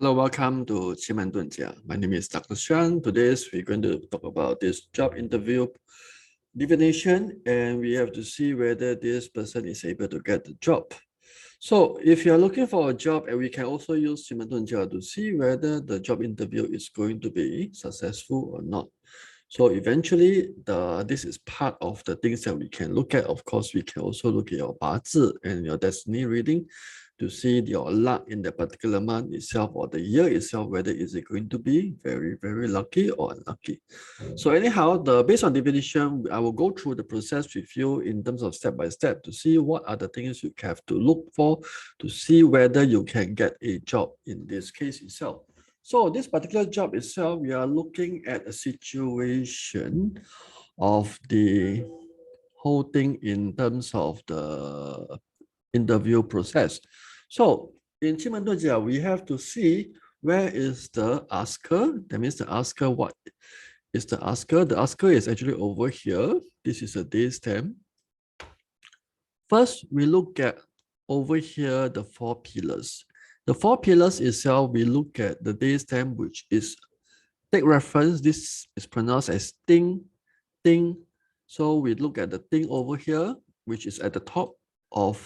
Hello, welcome to Qi Men Dun Jia. My name is Dr. Xuan. Today we're going to talk about this job interview divination, and we have to see whether this person is able to get the job. So if you are looking for a job, and we can also use Qi Men Dun Jia to see whether the job interview is going to be successful or not. So eventually, this is part of the things that we can look at. Of course, we can also look at your 八字 and your destiny reading to see your luck in the particular month itself or the year itself, whether is it going to be very, very lucky or unlucky. So anyhow, based on divination, I will go through the process with you in terms of step by step to see what are the things you have to look for to see whether you can get a job in this case itself. So this particular job itself, we are looking at a situation of the whole thing in terms of the interview process. So in Qi Men Dun Jia, we have to see where is the asker. That means the asker, what is the asker? The asker is actually over here. This is a day stamp. First, we look at over here the four pillars. The four pillars itself, we look at the day stamp, which is take reference. This is pronounced as ting, ting. So we look at the ting over here, which is at the top of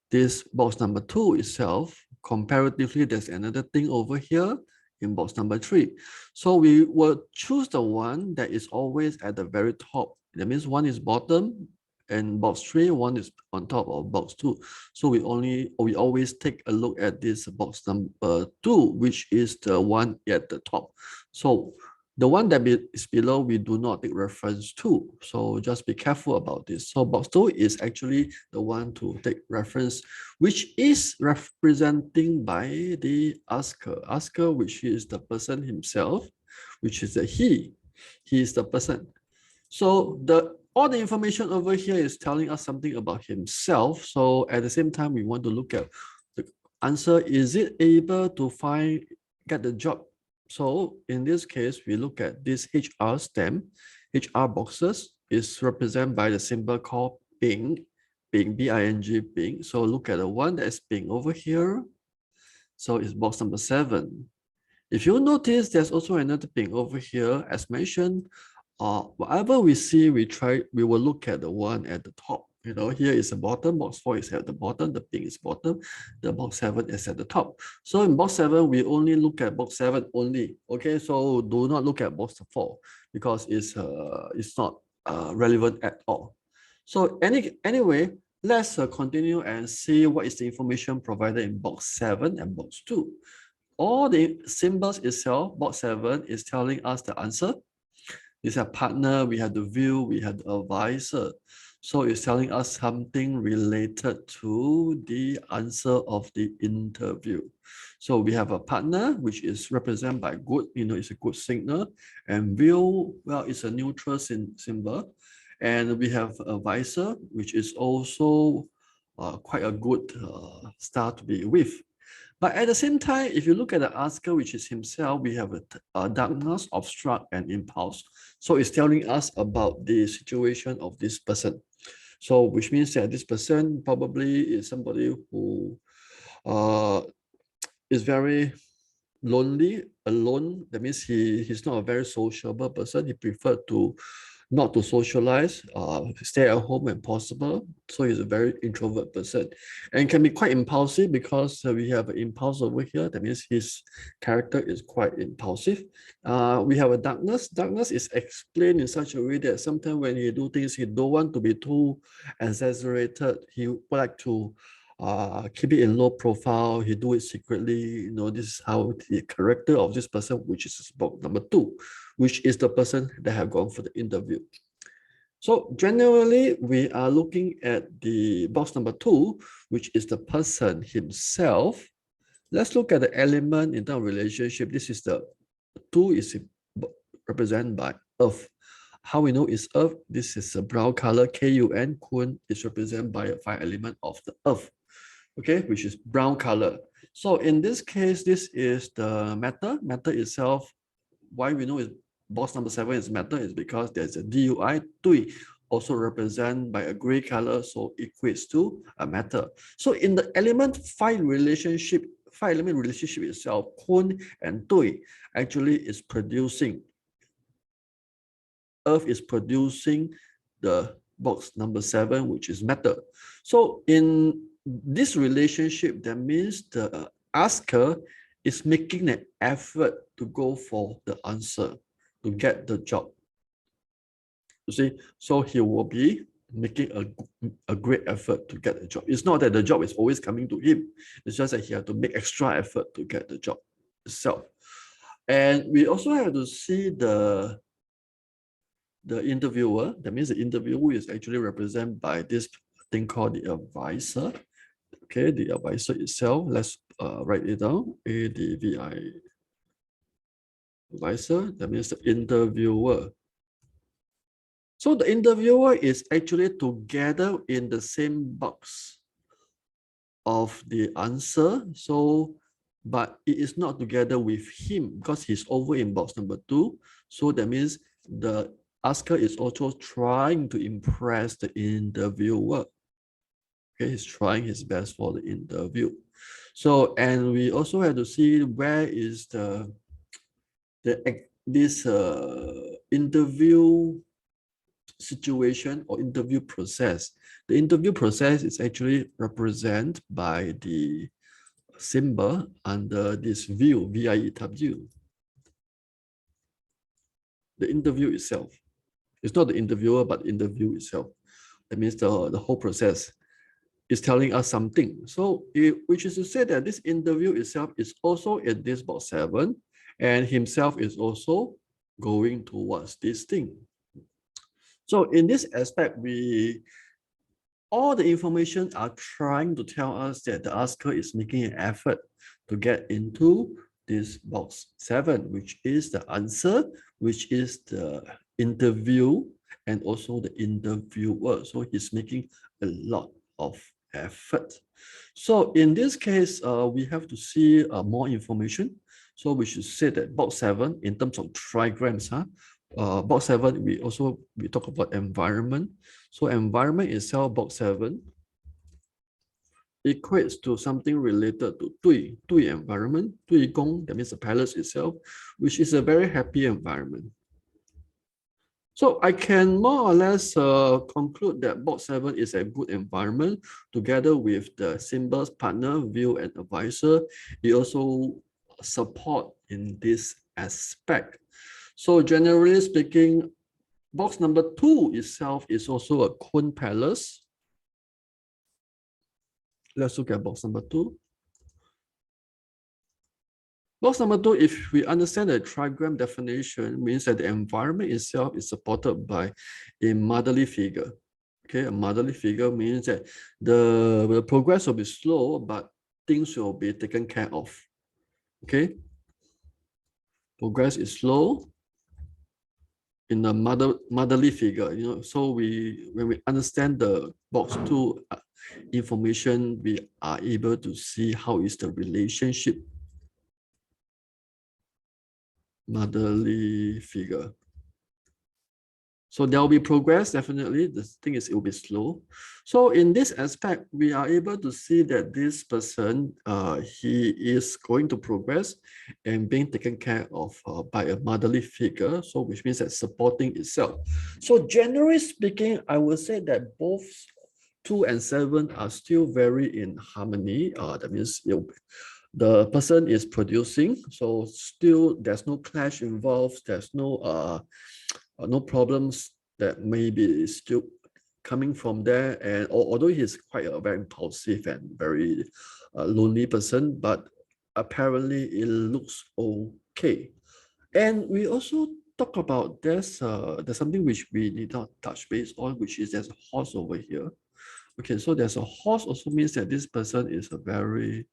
this box number 2 itself. Comparatively, there's another thing over here in box number 3. So we will choose the one that is always at the very top. That means one is bottom and box 3, one is on top of box 2. So we always take a look at this box number 2, which is the one at the top. So the one that is below, we do not take reference to. So just be careful about this. So box 2 is actually the one to take reference, which is representing by the asker. Asker, which is the person himself, which is a he. He is the person. So all the information over here is telling us something about himself. So at the same time, we want to look at the answer. Is it able to get the job? So in this case, we look at this HR stamp. HR boxes is represented by the symbol called Bing, Bing, B-I-N-G, Bing. So look at the one that is Bing over here. So it's box number 7. If you notice, there's also another Bing over here. As mentioned, whatever we see, we will look at the one at the top. You know, here is the bottom, box 4 is at the bottom, the pink is bottom, the box 7 is at the top. So in box 7, we only look at box 7 only. Okay, so do not look at box 4 because it's not relevant at all. So anyway, let's continue and see what is the information provided in box 7 and box 2. All the symbols itself, box 7 is telling us the answer. It's a partner, we have the view, we have the advisor. So it's telling us something related to the answer of the interview. So we have a partner, which is represented by good, it's a good signal. And view, well, it's a neutral symbol. And we have advisor, which is also quite a good star to be with. But at the same time, if you look at the asker, which is himself, we have a darkness, obstruct, and impulse. So it's telling us about the situation of this person. So which means that this person probably is somebody who is very lonely, alone. That means he's not a very sociable person. He preferred not to socialize, stay at home when possible. So he's a very introvert person and can be quite impulsive because we have an impulse over here. That means his character is quite impulsive. We have a darkness. Darkness is explained in such a way that sometimes when he do things, he don't want to be too exaggerated. He would like to keep it in low profile. He do it secretly. This is how the character of this person, which is box number 2, which is the person that have gone for the interview. So generally, we are looking at the box number 2, which is the person himself. Let's look at the element in terms of relationship. This is the 2 is represented by earth. How we know it's earth? This is a brown color, Kun. Kun is represented by a 5 element of the earth, okay, which is brown color. So in this case, this is the matter. Matter itself, why we know is box number 7 is matter is because there's a DUI, Dui, also represented by a gray color, so equates to a matter. So in the element 5 relationship five element relationship itself, kun and dui, actually is producing, Earth is producing the box number 7, which is matter. So in this relationship, that means the asker is making an effort to go for the answer, to get the job. You see, so he will be making a great effort to get the job. It's not that the job is always coming to him. It's just that he has to make extra effort to get the job itself. And we also have to see the interviewer. That means the interviewer is actually represented by this thing called the advisor. Okay, the advisor itself, let's write it down. ADVI, advisor, that means the interviewer. So the interviewer is actually together in the same box of the answer. So, but it is not together with him because he's over in box number 2. So that means the asker is also trying to impress the interviewer. Okay, he's trying his best for the interview. So, and we also have to see where is this interview situation or interview process. The interview process is actually represented by the symbol under this view, VIEW. The interview itself. It's not the interviewer, but the interview itself. That means the whole process is telling us something. So, which is to say that this interview itself is also in this box 7, and himself is also going towards this thing. So in this aspect, all the information are trying to tell us that the asker is making an effort to get into this box 7, which is the answer, which is the interview, and also the interviewer. So he's making a lot of effort. So in this case, we have to see more information. So we should say that box 7, in terms of trigrams, box 7, we talk about environment. So environment itself, box 7, equates to something related to Dui environment, Dui Gong, that means the palace itself, which is a very happy environment. So I can more or less conclude that box 7 is a good environment together with the symbols, partner, view, and advisor. It also support in this aspect. So generally speaking, box number 2 itself is also a Kun palace. Let's look at box number 2. Box number 2, if we understand the trigram definition, means that the environment itself is supported by a motherly figure. Okay, a motherly figure means that the progress will be slow, but things will be taken care of. Okay, progress is slow in the motherly figure. So when we understand the box 2 information, we are able to see how is the relationship. Motherly figure. So there will be progress, definitely. The thing is, it will be slow. So in this aspect, we are able to see that this person, he is going to progress and being taken care of by a motherly figure. So which means that supporting itself. So generally speaking, I would say that both 2 and 7 are still very in harmony. That means the person is producing, so still there's no clash involved, there's no problems that maybe is still coming from there. And although he's quite a very impulsive and very lonely person, but apparently it looks okay. And we also talk about there's something which we need not touch base on, which is there's a horse over here. Okay, so there's a horse also means that this person is a very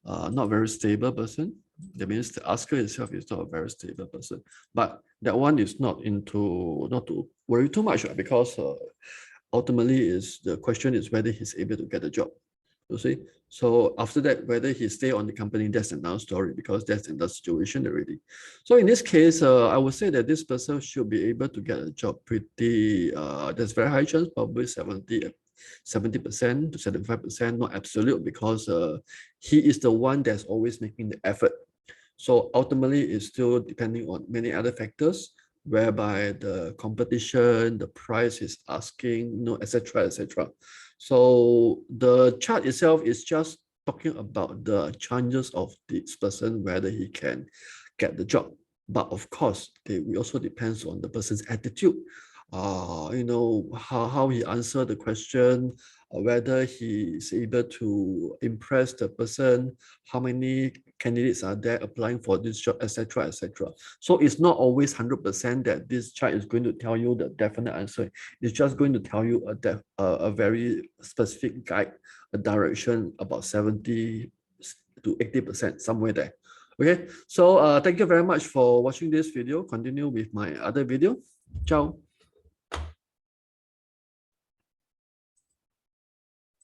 not very stable person. That means the asker itself is not a very stable person. But that one is not to worry too much, because ultimately the question is whether he's able to get a job. You see? So after that, whether he stay on the company, that's another story because that's in the situation already. So in this case, I would say that this person should be able to get a job pretty, there's very high chance, probably 70% to 75%, not absolute because he is the one that's always making the effort. So ultimately, it's still depending on many other factors, whereby the competition, the price is asking, you know, etc., etc. So the chart itself is just talking about the chances of this person whether he can get the job. But of course, it also depends on the person's attitude. You know, how he answer the question, whether he is able to impress the person, how many candidates are there applying for this job, etc., etc. So it's not always 100% that this chart is going to tell you the definite answer. It's just going to tell you a very specific guide, a direction about 70 to 80%, somewhere there. Okay, so thank you very much for watching this video. Continue with my other video. Ciao.